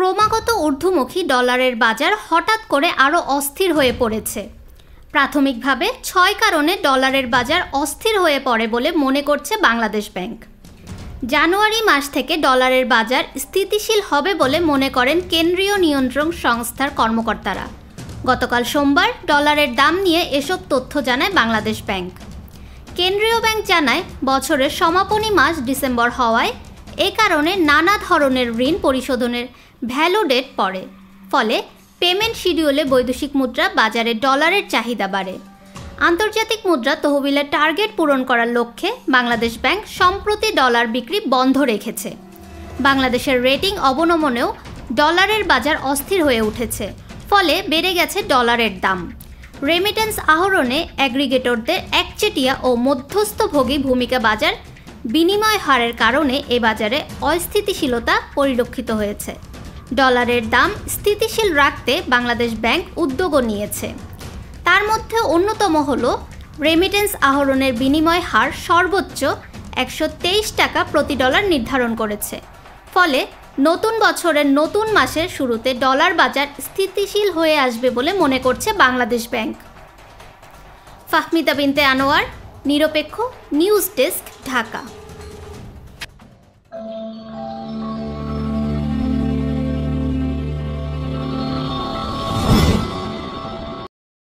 ক্রমাগত ঊর্ধ্বমুখী ডলারের বাজার হঠাৎ করে আরও অস্থির হয়ে পড়েছে। প্রাথমিকভাবে 6 কারণে ডলারের বাজার অস্থির হয়ে পড়ে বলে মনে করছে বাংলাদেশ ব্যাংক। জানুয়ারি মাস থেকে ডলারের বাজার স্থিতিশীল হবে বলে মনে করেন কেন্দ্রীয় নিয়ন্ত্রণ সংস্থার কর্মকর্তারা। গতকাল সোমবার ডলারের দাম নিয়ে এসব তথ্য জানায় বাংলাদেশ ব্যাংক। কেন্দ্রীয় ব্যাংক জানায়, বছরের সমাপনী মাস ডিসেম্বর হওয়ায় এ কারণে নানা ধরনের ঋণ পরিশোধনের ভ্যালু ডেট পড়ে, ফলে পেমেন্ট শিডিউলে বৈদেশিক মুদ্রা বাজারে ডলারের চাহিদা বাড়ে। আন্তর্জাতিক মুদ্রা তহবিলের টার্গেট পূরণ করার লক্ষ্যে বাংলাদেশ ব্যাংক সম্প্রতি ডলার বিক্রি বন্ধ রেখেছে। বাংলাদেশের রেটিং অবনমনেও ডলারের বাজার অস্থির হয়ে উঠেছে, ফলে বেড়ে গেছে ডলারের দাম। রেমিটেন্স আহরণে অ্যাগ্রিগেটরদের একচেটিয়া ও মধ্যস্থভোগী ভূমিকা বাজার বিনিময় হারের কারণে এ বাজারে অস্থিতিশীলতা পরিলক্ষিত হয়েছে। ডলারের দাম স্থিতিশীল রাখতে বাংলাদেশ ব্যাংক উদ্যোগও নিয়েছে। তার মধ্যে অন্যতম হল রেমিটেন্স আহরণের বিনিময় হার সর্বোচ্চ 123 টাকা প্রতি ডলার নির্ধারণ করেছে। ফলে নতুন বছরের নতুন মাসের শুরুতে ডলার বাজার স্থিতিশীল হয়ে আসবে বলে মনে করছে বাংলাদেশ ব্যাংক। ফাহমিদা বিনতে আনোয়ার, নিরপেক্ষ নিউজ ডেস্ক, ঢাকা।